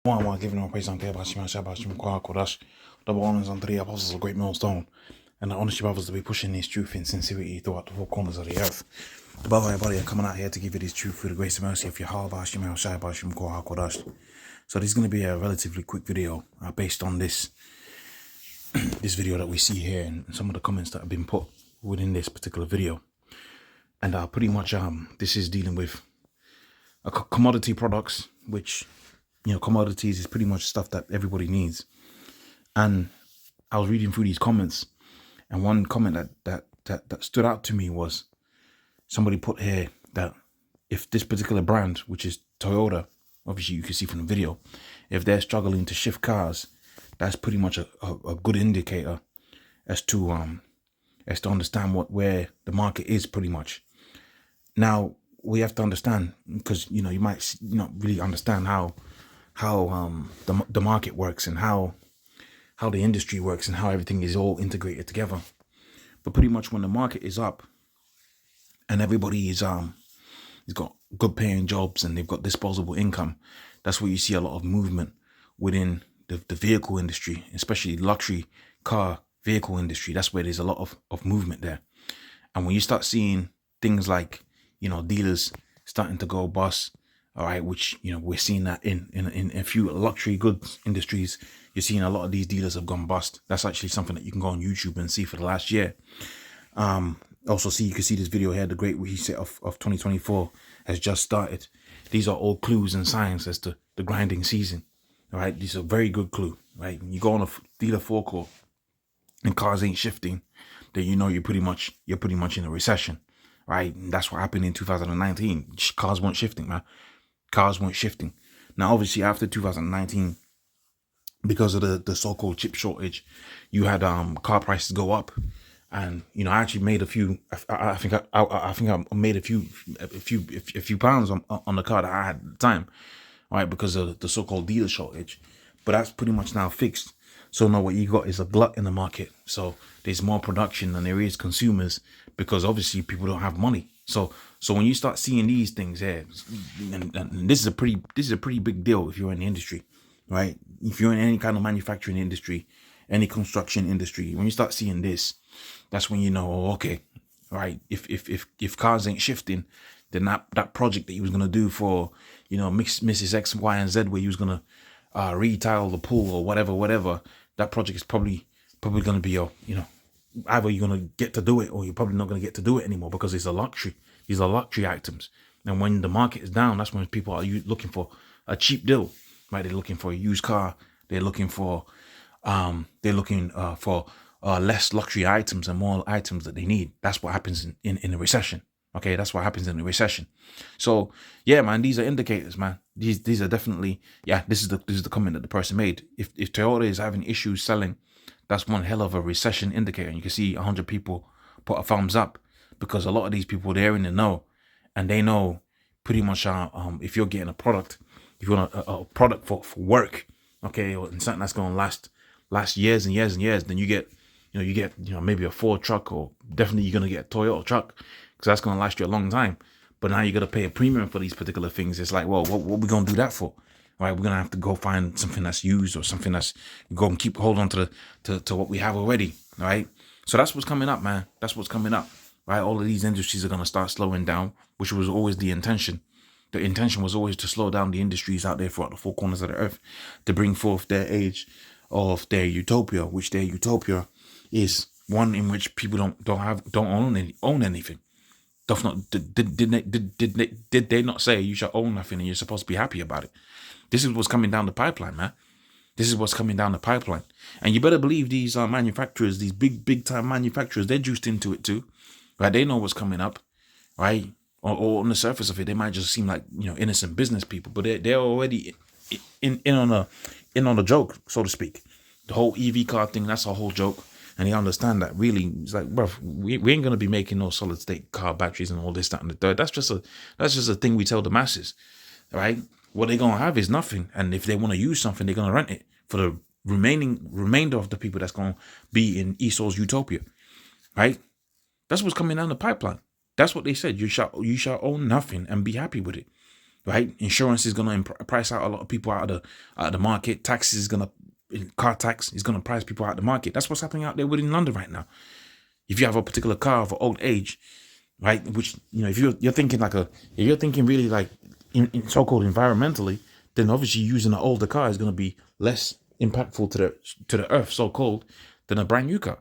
One, giving all praise unto Him, Shabbat, Kodash, double honors unto the apostles of great millstone, and the honest brothers to be pushing this truth in sincerity throughout the four corners of the earth. Above everybody are coming out here to give you this truth through the grace and mercy of Yahweh, Shabbat, Kodash. So this is going to be a relatively quick video based on this video that we see here and some of the comments that have been put within this particular video. And pretty much this is dealing with commodity products, which commodities is pretty much stuff that everybody needs. And I was reading through these comments, and one comment that stood out to me was somebody put here that if this particular brand, which is Toyota, obviously you can see from the video, if they're struggling to shift cars, that's pretty much a good indicator as to understand where the market is pretty much. Now we have to understand, because you might not really understand how the market works and how the industry works and how everything is all integrated together. But pretty much when the market is up and everybody is got good paying jobs and they've got disposable income, that's where you see a lot of movement within the vehicle industry, especially luxury car vehicle industry. That's where there's a lot of movement there. And when you start seeing things like dealers starting to go bust, all right, which we're seeing that in a few luxury goods industries, you're seeing a lot of these dealers have gone bust. That's actually something that you can go on YouTube and see for the last year. Also you can see this video here, the great reset of 2024 has just started. These are all clues and signs as to the grinding season. All right, these are a very good clue, right? When you go on a dealer forecourt and cars ain't shifting, then you're pretty much in a recession, right? And that's what happened in 2019. Cars weren't shifting, man. Cars weren't shifting. Now, obviously, after 2019, because of the so-called chip shortage, you had car prices go up, and I actually made a few. I think I made a few pounds on the car that I had at the time, right? Because of the so-called dealer shortage. But that's pretty much now fixed. So now what you got is a glut in the market. So there's more production than there is consumers, because obviously people don't have money. So when you start seeing these things here, and this is a pretty big deal if you're in the industry, right? If you're in any kind of manufacturing industry, any construction industry, when you start seeing this, that's when okay, right? If cars ain't shifting, then that project that he was gonna do for Mrs. X, Y, and Z, where he was gonna retile the pool or whatever, that project is probably gonna be either you're going to get to do it or you're probably not going to get to do it anymore, because it's a luxury. These are luxury items. And when the market is down, that's when people are looking for a cheap deal, right? They're looking for a used car. They're looking for less luxury items and more items that they need. That's what happens in a recession. Okay, that's what happens in a recession. So yeah, man, these are indicators, man. These are definitely, this is the comment that the person made. If Toyota is having issues selling, that's one hell of a recession indicator. And you can see 100 people put a thumbs up, because a lot of these people, they're in the know, and they know pretty much if you're getting a product, if you want a product for work, okay, or something that's going to last years and years and years, then you get maybe a Ford truck, or definitely you're going to get a Toyota truck, because that's going to last you a long time. But now you're going to pay a premium for these particular things. It's like, well, what are we going to do that for? Right, we're gonna have to go find something that's used, or something that's go and hold on to what we have already. Right, so that's what's coming up, man. That's what's coming up. Right, all of these industries are gonna start slowing down, which was always the intention. The intention was always to slow down the industries out there throughout the four corners of the earth, to bring forth their age of their utopia, which their utopia is one in which people don't own anything. Did they not say you shall own nothing and you're supposed to be happy about it? This is what's coming down the pipeline, man. This is what's coming down the pipeline. And you better believe these manufacturers, these big time manufacturers, they're juiced into it too. Right? They know what's coming up, right? Or on the surface of it, they might just seem like innocent business people, but they're already in on a joke, so to speak. The whole EV car thing, that's a whole joke. And they understand that really. It's like, bro, we ain't gonna be making no solid state car batteries and all this, that, and the third. That's just a thing we tell the masses, right? What they're gonna have is nothing. And if they want to use something, they're gonna rent it for the remainder of the people that's gonna be in Esau's utopia, right? That's what's coming down the pipeline. That's what they said. You shall own nothing and be happy with it. right? Insurance is gonna price out a lot of people out of the market. Taxes is gonna car tax is gonna price people out of the market. That's what's happening out there within London right now. If you have a particular car of old age, right, which if you're thinking if you're thinking really like in so-called environmentally, then obviously using an older car is gonna be less impactful to the earth, so-called, than a brand new car.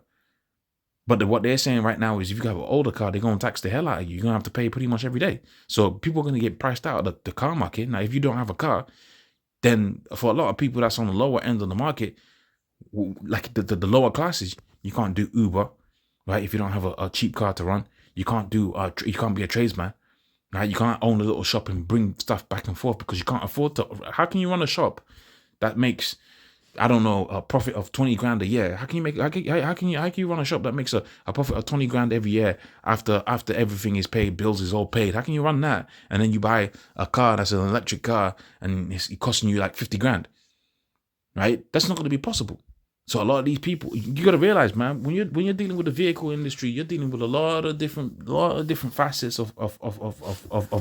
But what they're saying right now is if you have an older car, they're going to tax the hell out of you. You're going to have to pay pretty much every day. So people are going to get priced out of the car market. Now, if you don't have a car, then for a lot of people that's on the lower end of the market, like the lower classes, you can't do Uber, right? If you don't have a cheap car to run, you can't you can't be a tradesman, right? You can't own a little shop and bring stuff back and forth because you can't afford to. How can you run a shop that makes, I don't know, a profit of 20 grand a year? How can you run a shop that makes a profit of 20 grand every year after everything is paid, bills is all paid? How can you run that? And then you buy a car that's an electric car and it's costing you like 50 grand, right? That's not going to be possible. So a lot of these people, you got to realize, man, when you're dealing with the vehicle industry, you're dealing with a lot of different facets of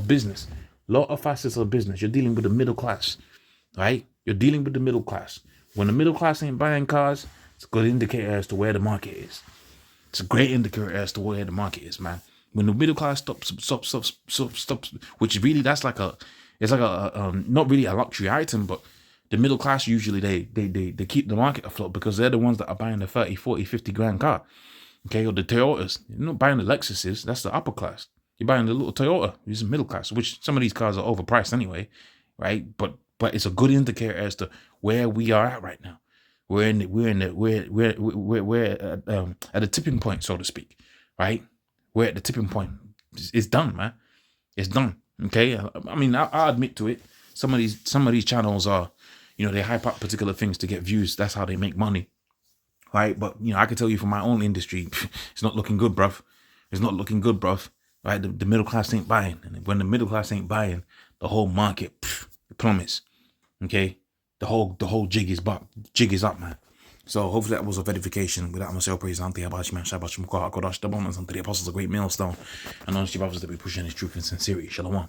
business. A lot of facets of business. You're dealing with the middle class, right? You're dealing with the middle class. When the middle class ain't buying cars, it's a good indicator as to where the market is. It's a great indicator as to where the market is, man. When the middle class stops, which really it's like a not really a luxury item, but the middle class usually they keep the market afloat because they're the ones that are buying the 30, 40, 50 grand car, okay, or the Toyotas. You're not buying the Lexuses. That's the upper class. You're buying the little Toyota, which is middle class, which some of these cars are overpriced anyway, right? But it's a good indicator as to where we are at right now. We're at the tipping point, so to speak, right? We're at the tipping point. It's done, man. It's done. Okay. I mean, I admit to it. Some of these channels are, they hype up particular things to get views. That's how they make money, right? But I can tell you from my own industry, it's not looking good, bruv. It's not looking good, bruv. Right? The middle class ain't buying, and when the middle class ain't buying, the whole market plummets. Okay, the whole jig is up, man. So hopefully that was a verification. Without myself, praise Auntie Abashi, man. Shabbat Shalom, Kodash, the bonus, and 3 apostles, a great millstone. And honestly, brothers, that be pushing his truth and sincerity. Shalom.